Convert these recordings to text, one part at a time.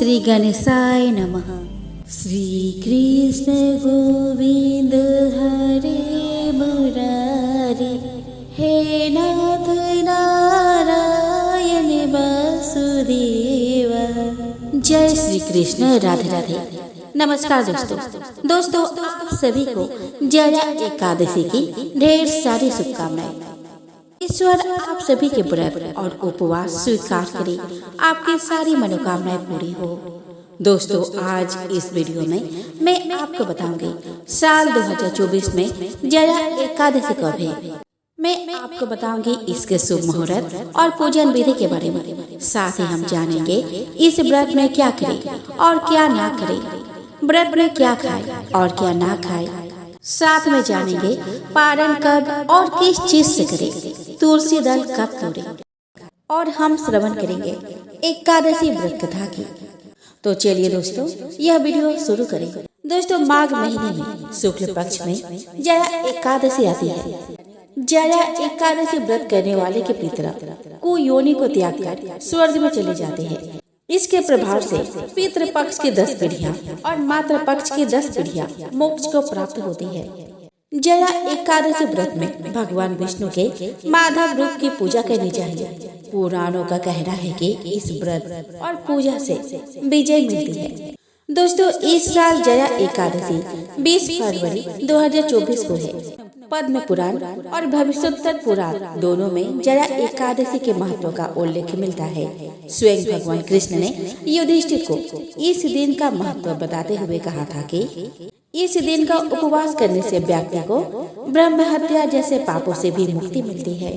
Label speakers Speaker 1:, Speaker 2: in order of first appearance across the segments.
Speaker 1: श्री गणेशाय नमः। श्री कृष्ण गोविंद हरे मुरारी, हे नाथ नारायण वासुदेव। जय श्री कृष्ण। राधे राधे। नमस्कार दोस्तों आप सभी को जया एकादशी की ढेर सारी शुभकामनाएं। ईश्वर आप सभी के व्रत और उपवास स्वीकार करे, आपकी सारी मनोकामनाएं पूरी हो। दोस्तों आज इस वीडियो में मैं आपको बताऊंगी साल 2024 में जया एकादशी कब है। मैं आपको बताऊंगी इसके शुभ मुहूर्त और पूजन विधि के बारे में। साथ ही हम जानेंगे इस व्रत में क्या करें और क्या ना करें, व्रत में क्या खाए और क्या ना खाए। साथ में जानेंगे पारण कब और किस चीज से करें, तुलसी दल कब तोड़े, और हम श्रवण करेंगे एकादशी व्रत कथा की। तो चलिए दोस्तों यह वीडियो शुरू करें। दोस्तों माघ महीने में शुक्ल पक्ष में जया एकादशी आती है। जया एकादशी व्रत करने वाले के पितर कुयोनि को त्याग कर स्वर्ग में चले जाते हैं। इसके प्रभाव से पितृ पक्ष की 10 पीढ़ियां और मातृ पक्ष की 10 पीढ़ियां मोक्ष को प्राप्त होती है। जया एकादशी व्रत में भगवान विष्णु के माधव रूप की पूजा करनी चाहिए। पुराणों का कहना है कि इस व्रत और पूजा से विजय मिलती है। दोस्तों इस साल जया एकादशी 20 फरवरी 2024 को है। पद्म पुराण और भविष्योत्तर पुराण दोनों में जया एकादशी के महत्व का उल्लेख मिलता है। स्वयं भगवान कृष्ण ने युधिष्ठिर को इस दिन का महत्व बताते हुए कहा था कि इस दिन का उपवास करने से व्यक्ति को ब्रह्म हत्या जैसे पापों से भी मुक्ति मिलती है।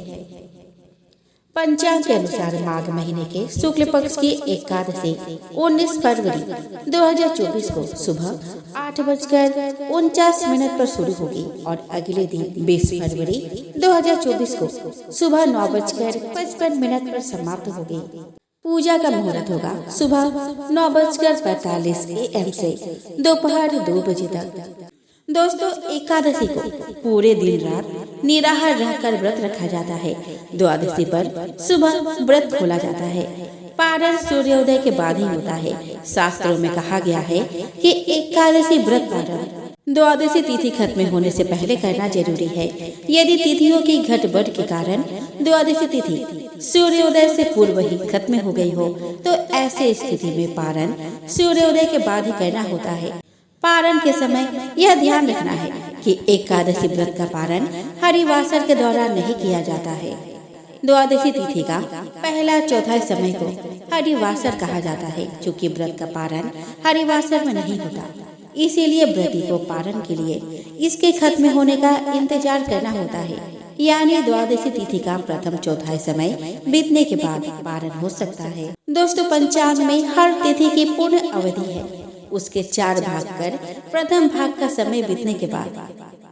Speaker 1: पंचांग के अनुसार माघ महीने के शुक्ल पक्ष की एकादशी 19 फरवरी 2024 को सुबह 8:49 पर शुरू होगी और अगले दिन 20 फरवरी 2024 को सुबह 9:55 पर समाप्त होगी। पूजा का मुहूर्त होगा सुबह 9:45 AM से दोपहर 2 बजे तक। दोस्तों एकादशी को पूरे दिन रात निराहार रहकर व्रत रखा जाता है। द्वादशी पर सुबह व्रत खोला जाता है। पारण सूर्योदय के बाद ही होता है। शास्त्रों में कहा गया है कि एकादशी व्रत पारण द्वादशी तिथि खत्म होने से पहले करना जरूरी है। यदि तिथियों की घटबढ़ के कारण द्वादशी तिथि सूर्योदय से पूर्व ही खत्म हो गई हो तो ऐसे स्थिति में पारण सूर्योदय के बाद ही करना होता है। पारण के समय यह ध्यान रखना है कि एकादशी व्रत का पारण हरिवासर के दौरान नहीं किया जाता है। द्वादशी तिथि का पहला चौथाई समय को हरिवासर कहा जाता है, क्योंकि व्रत का पारण हरिवासर में नहीं होता। इसीलिए व्रती को पारण के लिए इसके खत्म होने का इंतजार करना होता है। यानी द्वादशी तिथि का प्रथम चौथाई समय बीतने के बाद पारण हो सकता है। दोस्तों पंचांग में हर तिथि की पूर्ण अवधि है। उसके 4 भाग कर प्रथम भाग का समय बीतने के बाद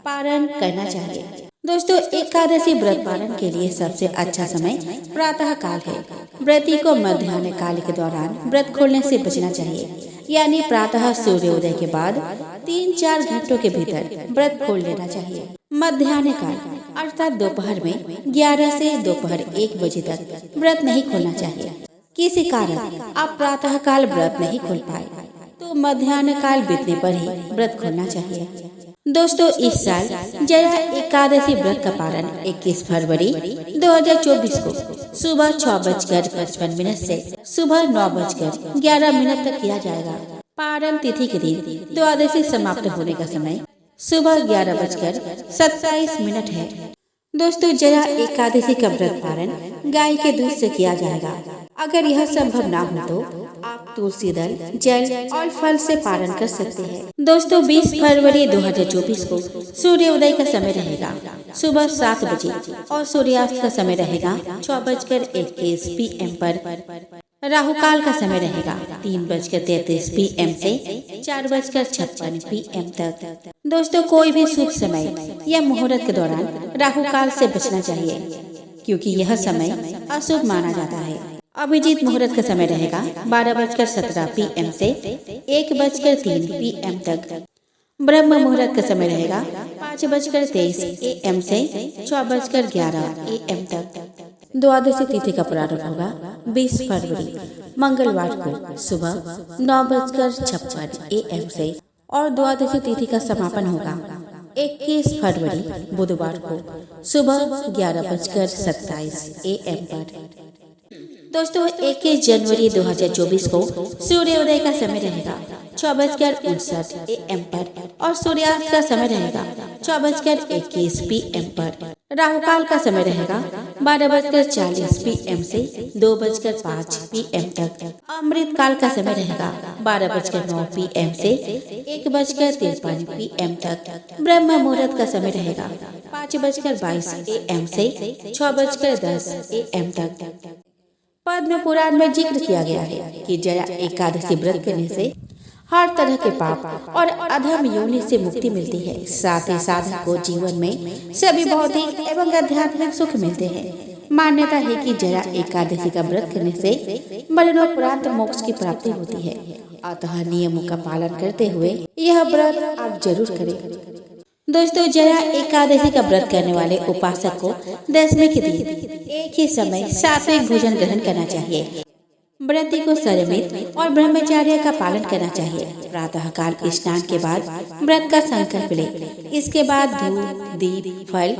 Speaker 1: पारण करना चाहिए। दोस्तों एकादशी व्रत पारण के लिए सबसे अच्छा समय प्रातः काल है। व्रती को मध्याह्न काल के दौरान व्रत खोलने से बचना चाहिए। यानी प्रातः सूर्योदय के बाद 3-4 घंटों के भीतर व्रत खोल लेना चाहिए। मध्याह्न काल अर्थात दोपहर में 11 से दोपहर 1 बजे तक व्रत नहीं खोलना चाहिए। किसी कारण आप प्रातः काल व्रत नहीं खोल पाए तो मध्याह्न काल बीतने पर ही व्रत खोलना चाहिए। दोस्तों इस साल जया एकादशी व्रत का पारण 21 फरवरी 2024 को सुबह 6:55 से सुबह 9:11 तक किया जाएगा। पारण तिथि के दिन द्वादशी समाप्त होने का समय सुबह 11:27 है। दोस्तों जया एकादशी का व्रत पारण गाय के दूध से किया जाएगा। अगर यह संभव ना हो तो आप तुलसी दल, जल और फल से पारण कर सकते हैं। दोस्तों 20 फरवरी 2024 को सूर्योदय का समय रहेगा सुबह 7 बजे और सूर्यास्त का समय रहेगा 6:21 PM पर। राहु काल का समय रहेगा 3:33 PM से 4:56 PM तक। दोस्तों कोई भी शुभ समय या मुहूर्त के दौरान राहु काल से बचना चाहिए, क्योंकि यह समय अशुभ माना जाता है। अभिजीत मुहूर्त का समय रहेगा 12:17 PM से 1:03 PM तक। ब्रह्म मुहूर्त का समय रहेगा 5:23 AM से 6:11 AM तक। द्वादशी तिथि का प्रारंभ होगा 20 फरवरी मंगलवार को सुबह 9:56 AM से और द्वादशी तिथि का समापन होगा 21 फरवरी बुधवार को सुबह 11:27 AM पर। दोस्तों 21 जनवरी 2024 को सूर्योदय का समय रहेगा 6:59 AM पर और सूर्यास्त का समय रहेगा 6:21 PM पर। राहु काल का समय रहेगा 12:40 PM से 2:05 PM तक। अमृत काल का समय रहेगा 12:09 PM से 1:53 PM तक। ब्रह्म मुहूर्त का समय रहेगा 5:22 AM से 6:10 AM तक। पद्म पुराण में जिक्र किया गया है कि जया एकादशी व्रत करने से हर तरह के पाप और अधम योनि से मुक्ति मिलती है। साथ ही साधक को जीवन में सभी भौतिक एवं आध्यात्मिक सुख मिलते हैं। मान्यता है कि जया एकादशी का व्रत करने से मरणोपरांत मोक्ष की प्राप्ति होती है। अतः नियमों का पालन करते हुए यह व्रत आप जरूर करें। दोस्तों जया एकादशी का व्रत करने वाले उपासक को दशमी के दिन एक ही समय सात्विक भोजन ग्रहण करना चाहिए। व्रती को संयमित और ब्रह्मचर्य का पालन करना चाहिए। प्रातः काल स्नान के बाद व्रत का संकल्प ले। इसके बाद धूप, दीप, फल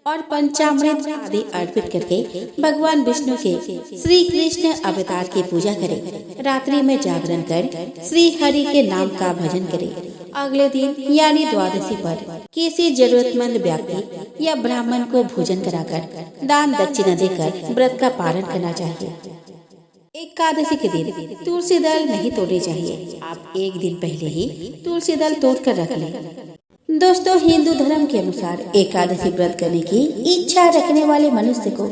Speaker 1: और पंचामृत आदि अर्पित करके भगवान विष्णु के श्री कृष्ण अवतार की पूजा करें। रात्रि में जागरण कर श्री हरि के नाम का भजन करें। अगले दिन यानी द्वादशी पर किसी जरूरतमंद व्यक्ति या ब्राह्मण को भोजन कराकर दान दक्षिणा देकर व्रत का पालन करना चाहिए। एकादशी के दिन तुलसी दल नहीं तोड़ने चाहिए। आप एक दिन पहले ही तुलसी दल तोड़कर रख लें। दोस्तों हिंदू धर्म के अनुसार एकादशी व्रत करने की इच्छा रखने वाले मनुष्य को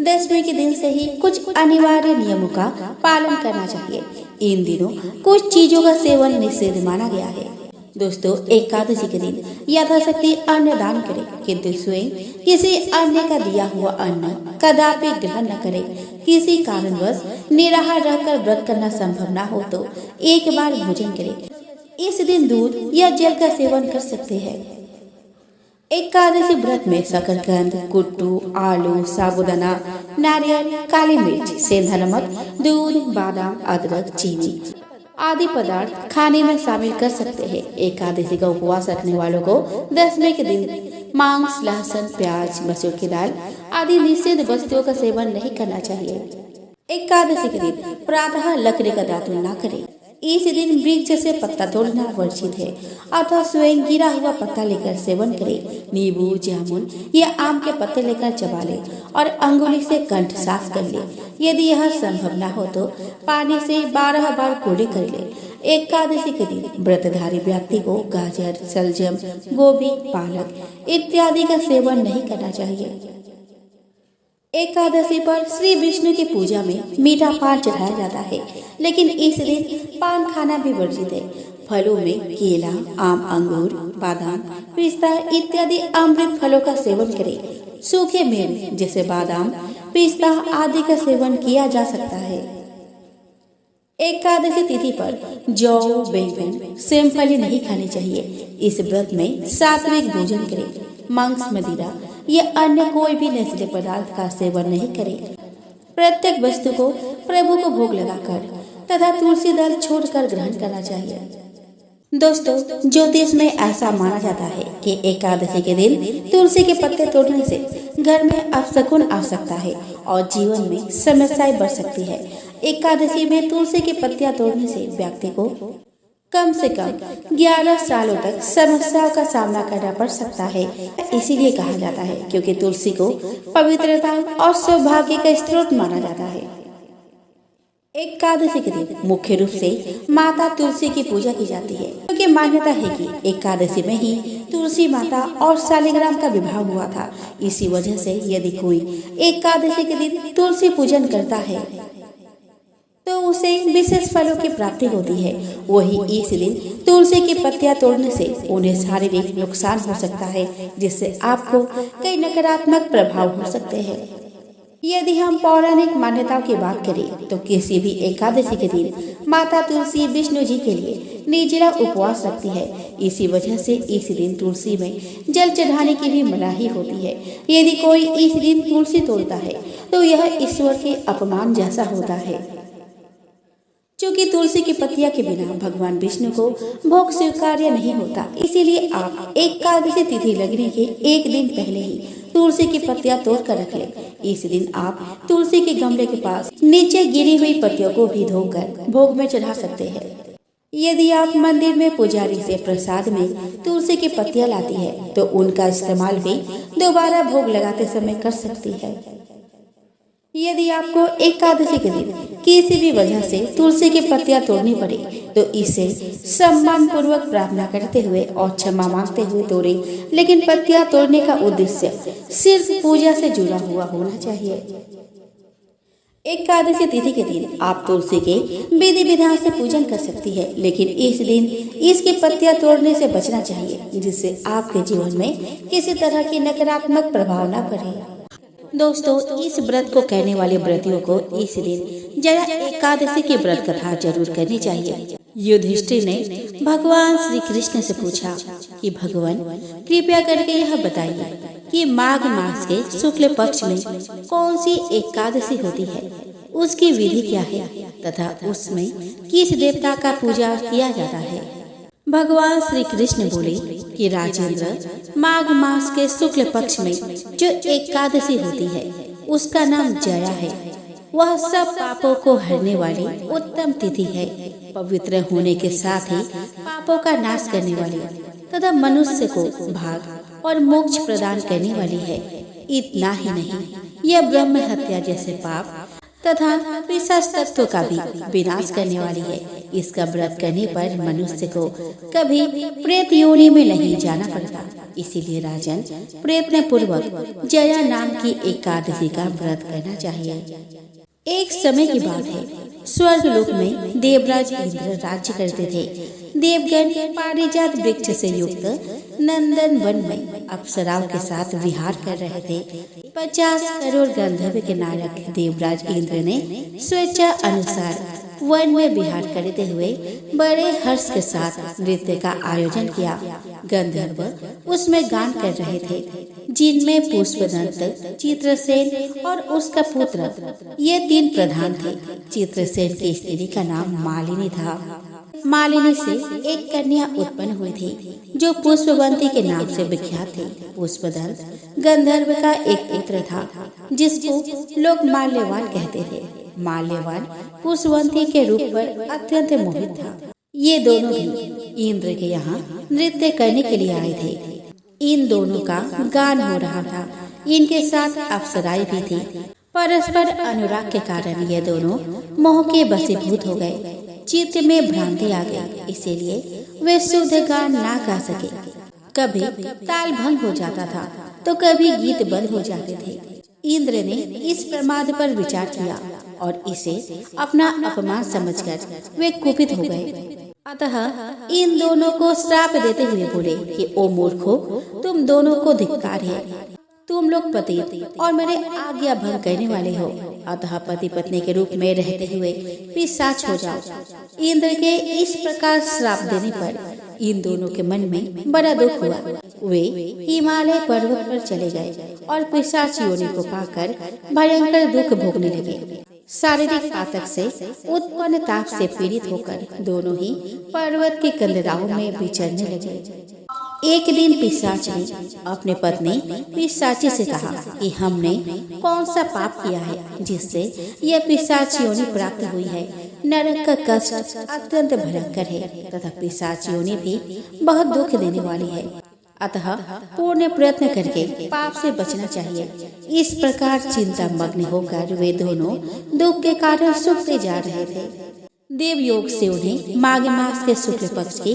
Speaker 1: दशमी के दिन से ही कुछ अनिवार्य नियमों का पालन करना चाहिए। इन दिनों कुछ चीजों का सेवन निषेध माना गया है। दोस्तों एकादशी के दिन यथाशक्ति अन्न दान करें, किंतु स्वयं किसी अन्य का दिया हुआ अन्न कदापि ग्रहण न करें। किसी कारणवश निराहार रहकर व्रत करना संभव न हो तो एक बार भोजन करें। इस दिन दूध या जल का सेवन कर सकते हैं। एकादशी व्रत में शकरकंद, कुट्टू, आलू, साबूदाना, नारियल, काली मिर्च, सेंधा नमक, दूध, बादाम, अदरक, चीनी आदि पदार्थ खाने में शामिल कर सकते हैं। एकादशी का उपवास रखने वालों को दशमी के दिन मांस, लहसुन, प्याज, मसूर की दाल आदि निषिद्ध वस्तुओं का सेवन नहीं करना चाहिए। एकादशी के दिन प्रातः लकड़ी का दातुन न करें। इस दिन वृक्ष से पत्ता तोड़ना वर्जित है, अतः स्वयं गिरा हुआ पत्ता लेकर सेवन करें। नींबू, जामुन या आम के पत्ते लेकर चबा ले और अंगुली से कंठ साफ कर ले। यदि यह संभव न हो तो पानी से 12 बार कुल्ली कर ले। एकादशी के दिन व्रतधारी व्यक्ति को गाजर, सलजम, गोभी, पालक इत्यादि का सेवन नहीं करना चाहिए। एकादशी पर श्री विष्णु की पूजा में मीठा पान चढ़ाया जाता है, लेकिन इस दिन पान खाना भी वर्जित है। फलों में केला, आम, अंगूर, बादाम, पिस्ता इत्यादि अमृत फलों का सेवन करें। सूखे मेवे जैसे बादाम, पिस्ता आदि का सेवन किया जा सकता है। एकादशी तिथि पर जौ, बैंगन, सेमफली नहीं खानी चाहिए। इस व्रत में सात्विक भोजन करें। मांस, मदिरा या अन्य कोई भी नशीले पदार्थ का सेवन नहीं करें। प्रत्येक वस्तु को प्रभु को भोग लगाकर तथा तुलसी दल छोड़कर ग्रहण करना चाहिए। दोस्तों ज्योतिष में ऐसा माना जाता है कि एकादशी के दिन तुलसी के पत्ते तोड़ने से घर में अपशकुन आ सकता है और जीवन में समस्याएं बढ़ सकती है। एकादशी में तुलसी के पत्तियां तोड़ने से व्यक्ति को कम से कम 11 सालों तक समस्याओं का सामना करना पड़ सकता है। इसीलिए कहा जाता है क्योंकि तुलसी को पवित्रता और सौभाग्य का स्रोत माना जाता है। एकादशी के दिन मुख्य रूप से माता तुलसी की पूजा की जाती है, क्योंकि मान्यता है कि एकादशी में ही तुलसी माता और शालिग्राम का विवाह हुआ था। इसी वजह से यदि कोई एकादशी के दिन तुलसी पूजन करता है तो उसे विशेष फलों की प्राप्ति होती है। वही इस दिन तुलसी की पत्तियां तोड़ने से उन्हें शारीरिक नुकसान हो सकता है, जिससे आपको कई नकारात्मक प्रभाव हो सकते हैं। यदि हम पौराणिक मान्यताओं की बात करें तो किसी भी एकादशी के दिन माता तुलसी विष्णु जी के लिए निर्जला उपवास रखती है। इसी वजह से इस दिन तुलसी में जल चढ़ाने की भी मनाही होती है। यदि कोई इस दिन तुलसी तोड़ता है तो यह ईश्वर के अपमान जैसा होता है। क्योंकि तुलसी की पत्तियां के बिना भगवान विष्णु को भोग स्वीकार्य नहीं होता, इसीलिए आप एकादशी तिथि लगने के एक दिन पहले ही तुलसी की पत्तियां तोड़ कर रख लें। इस दिन आप तुलसी के गमले के पास नीचे गिरी हुई पत्तियों को भी धोकर भोग में चढ़ा सकते हैं। यदि आप मंदिर में पुजारी से प्रसाद में तुलसी की पत्तियां लाती है तो उनका इस्तेमाल भी दोबारा भोग लगाते समय कर सकती है। यदि आपको एकादशी के दिन किसी भी वजह से तुलसी की पत्तियां तोड़नी पड़े तो इसे सम्मान पूर्वक प्रार्थना करते हुए और क्षमा मांगते हुए तोड़े, लेकिन पत्तियां तोड़ने का उद्देश्य सिर्फ पूजा से जुड़ा हुआ होना चाहिए। एकादशी तिथि के दिन आप तुलसी के विधि विधान से पूजन कर सकती है, लेकिन इस दिन इसकी पत्तियां तोड़ने से बचना चाहिए, जिससे आपके जीवन में किसी तरह की नकारात्मक प्रभाव न पड़े। दोस्तों, इस व्रत को करने वाले व्रतियों को इस दिन जया एकादशी की व्रत कथा जरूर करनी चाहिए। युधिष्ठिर ने भगवान श्री कृष्ण से पूछा कि भगवान कृपया करके यह बताइए कि माघ मास के शुक्ल पक्ष में कौन सी एकादशी होती है, उसकी विधि क्या है तथा उसमें किस देवता का पूजा किया जाता है। भगवान श्री कृष्ण बोले कि राजेंद्र, माघ मास के शुक्ल पक्ष में जो एकादशी होती है उसका नाम जया है। वह सब पापों को हरने वाली उत्तम तिथि है। पवित्र होने के साथ ही पापों का नाश करने वाली तथा मनुष्य को भाग और मोक्ष प्रदान करने वाली है। इतना ही नहीं, यह ब्रह्म हत्या जैसे पाप तथा पिशाच तत्व का भी विनाश करने वाली है। इसका व्रत करने पर मनुष्य को कभी प्रेत योनि में नहीं जाना पड़ता। इसीलिए राजन, प्रयत्न पूर्वक जया नाम की एकादशी का व्रत करना चाहिए। एक समय की बात है, स्वर्ग लोक में देवराज इंद्र राज्य करते थे। देवगण पारिजात वृक्ष से युक्त नंदन वन में अप्सराओं के साथ विहार कर रहे थे। 50 करोड़ गंधर्व के नायक देवराज इंद्र ने स्वेच्छा अनुसार वन में विहार करते हुए बड़े हर्ष के साथ नृत्य का आयोजन किया। गंधर्व उसमें गान कर रहे थे, जिनमें पुष्पदंत, चित्रसेन और उसका पुत्र ये 3 प्रधान थे। चित्रसेन की स्त्री का नाम मालिनी था। मालिनी से एक कन्या उत्पन्न हुई थी जो पुष्पवंती के नाम से विख्यात थी। पुष्पदंत गंधर्व का एक पुत्र था जिसको लोग माल्यवान कहते थे। माल्यवान पुष्पवंती के रूप पर अत्यंत मोहित था। ये दोनों भी इंद्र के यहाँ नृत्य करने के लिए आए थे। इन दोनों का गान हो रहा था। इनके साथ अप्सराएं भी थी। परस्पर अनुराग के कारण ये दोनों मोह के वशीभूत हो गए। चित्त में भ्रांति आ गई, इसीलिए वे शुद्ध गान ना गा सके। कभी ताल भंग हो जाता था तो कभी गीत बंद हो जाते थे। इंद्र ने इस प्रमाद पर विचार किया और इसे अपना अपमान समझकर वे कुपित हो गए। अतः इन दोनों को श्राप देते हुए बोले कि ओ मूर्खों, तुम दोनों को धिक्कार है। तुम लोग पति और मेरे आज्ञा भंग करने वाले हो। अतः पति पत्नी के रूप में रहते हुए पिशाच हो जाओ। इंद्र के इस प्रकार श्राप देने पर इन दोनों के मन में बड़ा दुख हुआ। वे हिमालय पर्वत पर चले गए और पिशाच योनि को पाकर भयंकर दुख भोगने लगे। शारीरिक आतंक से उत्पन्न ताप से पीड़ित होकर दोनों ही पर्वत के कंदराओं में विचरने लगे। एक दिन पिशाच ने अपने पत्नी पिशाची से कहा कि हमने कौन सा पाप किया है जिससे यह पिशाच योनि प्राप्त हुई है। नरक का कष्ट अत्यंत भयंकर है तथा पिशाच योनि भी बहुत दुख देने वाली है। अतः पूर्ण प्रयत्न करके पाप से बचना चाहिए। इस प्रकार चिंता मग्न होकर वे दोनों दुख के कारण सूखते जा रहे थे। देव योग से उन्हें माघ मास के शुक्ल पक्ष की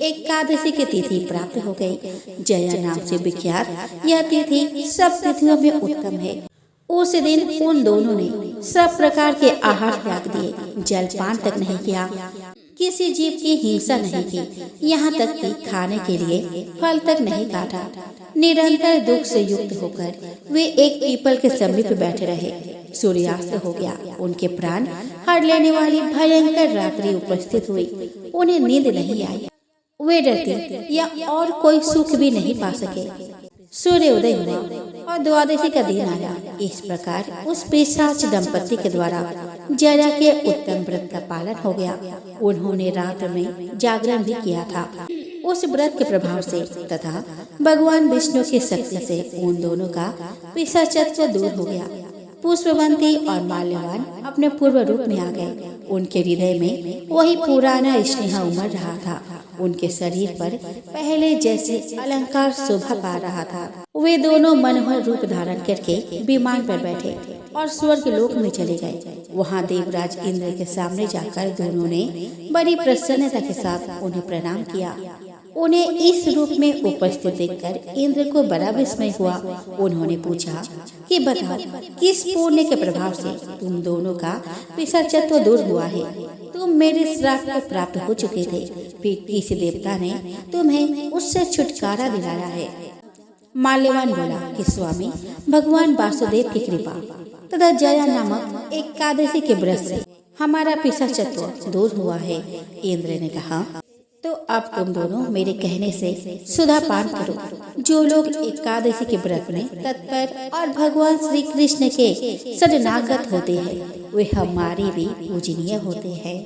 Speaker 1: एकादशी की तिथि प्राप्त हो गई। जया नाम से विख्यात यह तिथि सब तिथियों में उत्तम है। उस दिन उन दोनों ने सब प्रकार के आहार त्याग दिए, जलपान तक नहीं किया, किसी जीव की हिंसा नहीं की, यहाँ तक कि खाने के लिए फल तक नहीं काटा। निरंतर दुख से युक्त होकर वे एक पीपल के समीप बैठे रहे। सूर्यास्त हो गया। उनके प्राण हर लेने वाली भयंकर रात्रि उपस्थित हुई। उन्हें नींद नहीं आई। वे रति या और कोई सुख भी नहीं पा सके। सूर्य उदय हुआ और द्वादशी का दिन आया। इस प्रकार उस पिशाच दंपति के द्वारा जया के उत्तम व्रत का पालन हो गया। उन्होंने रात में जागरण भी किया था। उस व्रत के प्रभाव से तथा भगवान विष्णु की शक्ति से उन दोनों का पिशाचत्व दूर हो गया। पुष्पवंती और माल्यवान अपने पूर्व रूप में आ गए। उनके हृदय में वही पुराना स्नेह उमड़ रहा था। उनके शरीर पर पहले जैसे अलंकार शोभा पा रहा था। वे दोनों मनोहर रूप धारण करके विमान पर बैठे और स्वर्ग लोक में चले गए। वहाँ देवराज इंद्र के सामने जाकर दोनों ने बड़ी प्रसन्नता के साथ उन्हें प्रणाम किया। उन्हें इस रूप में उपस्थित देखकर इंद्र को बड़ा विस्मय हुआ। उन्होंने पूछा कि बताओ, किस पुण्य के प्रभाव से तुम दोनों का पिशाचत्व दूर हुआ है? तुम मेरे श्राप को प्राप्त हो चुके थे, फिर किस देवता ने तुम्हें उससे छुटकारा दिलाया है? माल्यवान बोला कि स्वामी, भगवान वासुदेव की कृपा तथा जया नामक एकादशी के व्रत से हमारा पिशाचत्व दूर हुआ है। इंद्र ने कहा, तो अब तुम दोनों मेरे कहने से सुधा पान करो। जो लोग एकादशी के व्रत में तत्पर और भगवान श्री कृष्ण के शरणागत होते हैं वे हमारे भी पूजनीय होते हैं।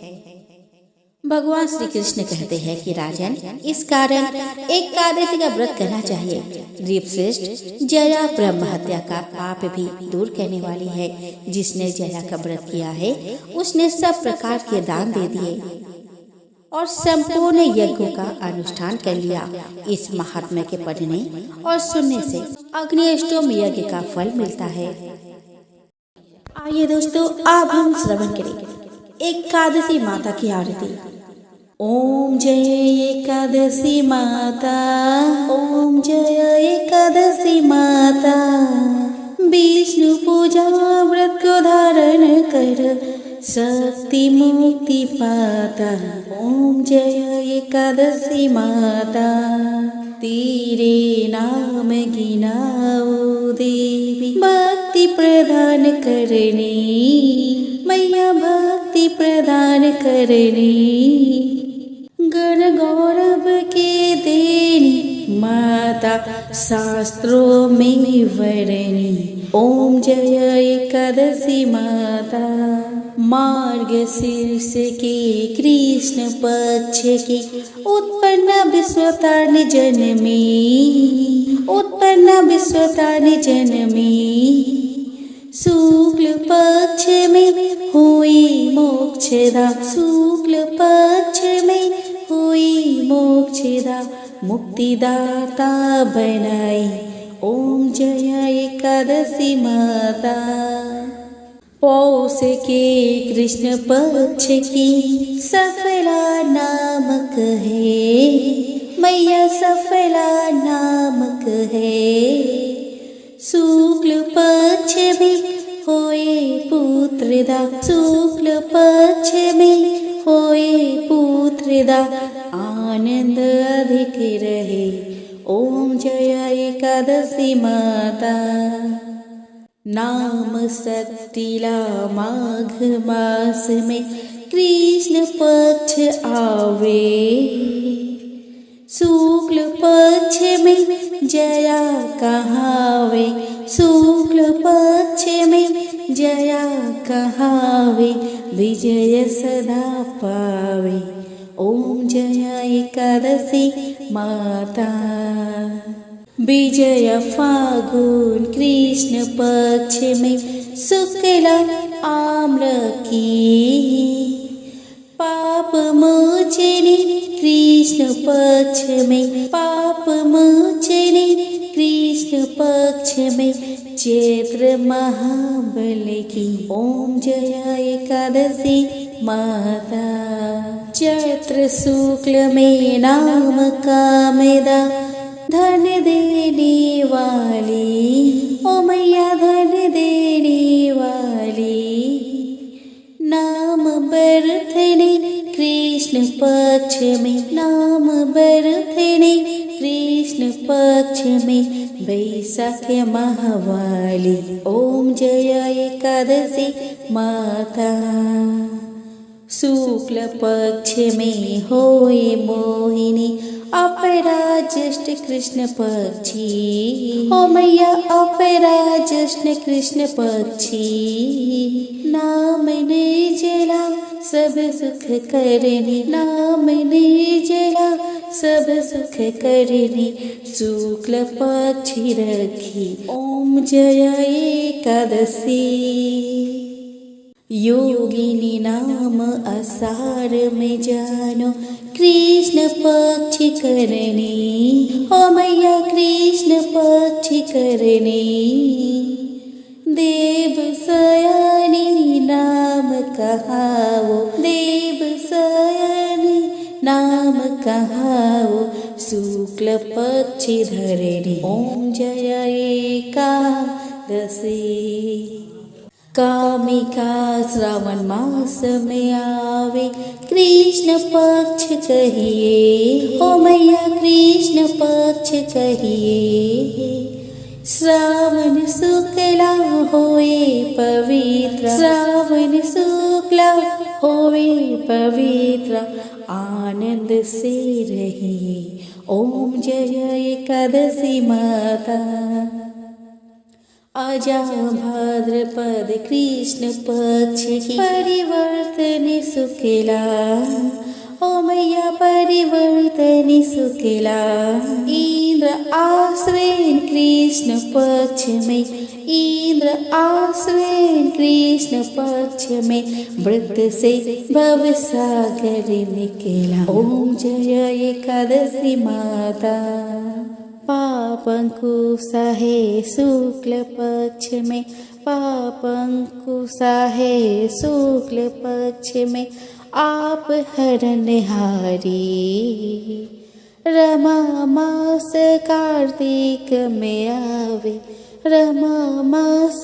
Speaker 1: भगवान श्री कृष्ण कहते हैं कि राजन, इस कारण एकादशी का व्रत करना चाहिए। नृपश्रेष्ठ, जया ब्रह्म हत्या का पाप भी दूर करने वाली है। जिसने जया का व्रत किया है उसने सब प्रकार के दान दे दिए और संपूर्ण यज्ञों का अनुष्ठान कर लिया। इस महात्म्य के पढ़ने और सुनने से अग्निष्टोम यज्ञ का फल मिलता है। आइए दोस्तों, अब हम श्रवण करेंगे एकादशी माता की आरती। ओम जय एकादशी माता, ओम जय एकादशी माता। विष्णु पूजा व्रत को धारण कर शक्ति मुक्ति पाता। ओम जय एकादशी माता। तेरे नाम गिनाओ देवी, भक्ति प्रदान करनी मैया, भक्ति प्रदान करनी। गण गौरव के देनी माता, शास्त्रों में वर्णी। ओम जय एकादशी माता। मार्ग शीर्ष के कृष्ण पक्ष की उत्पन्न विश्वतारिणी जनमी, उत्पन्न विश्वतारिणी जनमी। शुक्ल पक्ष में हुई मोक्षदा, शुक्ल पक्ष में हुई मोक्षदा। मुक्तिदाता बनाई ओम जय एकादशी माता। पौष के कृष्ण पक्ष की सफला नामक है मैया, सफला नामक है। शुक्ल पक्ष में होए पुत्रदा, शुक्ल पक्ष में होए पुत्रदा। आनंद अधिक रहे ओम जय एकादशी माता। नाम सत्तिला माघ मास में कृष्ण पक्ष आवे। शुक्ल पक्ष में जया कहावे, शुक्ल पक्ष में जया कहावे। विजय सदा पावे ओम जय एकादशी माता। विजय फागुन कृष्ण पक्ष में शुक्ला आम्र की। पाप मोचनी कृष्ण पक्ष में, पाप मोचनी कृष्ण पक्ष में। चैत्र महाबल की ओम जय एकादशी माता। चैत्र शुक्ल में नाम कामेदा, धन देने वाली ओ मैया, धन देने वाली। नाम बरतने कृष्ण पक्ष में, नाम बरतने कृष्ण पक्ष में। वैशाख्य महावाली ओम जय एकादशी माता। शुक्ल पक्ष में होए मोहिनी अपरा ज्येष्ठ कृष्ण पक्षी। ओ मैया अपरा ज्येष्ठ कृष्ण पक्षी। नाम निर्जला सब सुख करनी, नाम निर्जला सब सुख करनी। शुक्ल पक्षी रखी ओम जय एकादशी। योगिनी नाम आषाढ़ में जानो कृष्ण पक्ष करनी। ओ मैया कृष्ण पक्ष करनी। देव सयानी नाम कहाओ, देव सयानी नाम कहाओ। शुक्ल पक्ष धरनी ओम जय एकादशी। कामिका श्रावण मास में आवे कृष्ण पक्ष कहिए। ओ मैया कृष्ण पक्ष कहिए। श्रावण शुक्ला होए पवित्र, श्रावण शुक्ला होए पवित्र। आनंद से रहिए ओम जय एकादशी माता। आजा भाद्रपद कृष्ण पक्ष की परिवर्तन शुक्ला। ओ मैया परिवर्तन शुक्ला। इंद्र आश्विन कृष्ण पक्ष में, इंद्र आश्विन कृष्ण पक्ष में। व्रत से भव सागर निकला ओम जय एकादशी माता। पापंकुशा है शुक्ल पक्ष में, पापंकुशा है शुक्ल पक्ष में। आप हरणहारी रमा मास कार्तिक में आवे, रमा मास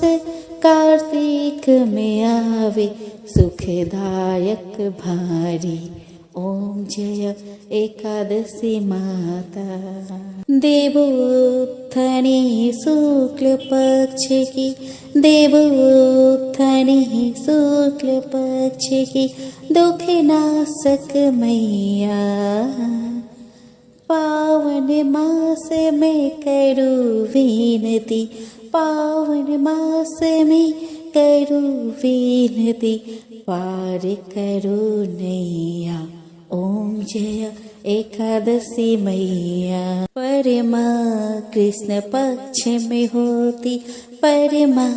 Speaker 1: कार्तिक में आवे। सुखदायक भारी ओम जय एकादशी माता। देवोत्थानी शुक्ल पक्ष की, देवोत्थानी शुक्ल पक्ष की। दुख नाशक मैया पावन मास में करू विनती, पावन मास में करू विनती। पार करो नैया ओम जय एकादशी मैया। परमा कृष्ण पक्ष में होती, परमा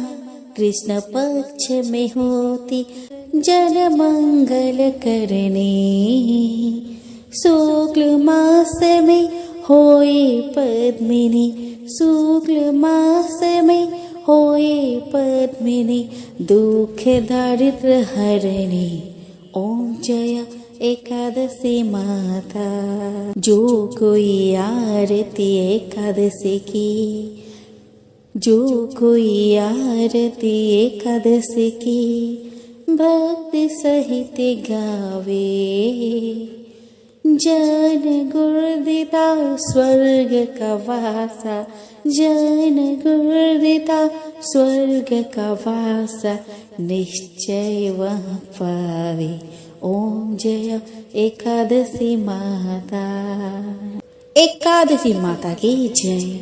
Speaker 1: कृष्ण पक्ष में होती। जन मंगल करने शुक्ल मास में होए पद्मिनी, शुक्ल मास में होए पद्मिनी। दुख दारिद्र हरणी ओम जय एकादशी माता। जो कोई आरती एकादशी की, जो कोई आरती एकादशी की। भक्ति सहित गावे जन गुरुदिता स्वर्ग का वासा, जन गुरुदिता स्वर्ग का वासा। निश्चय वह पावे ओम जय एकादशी माता। एकादशी माता की जय।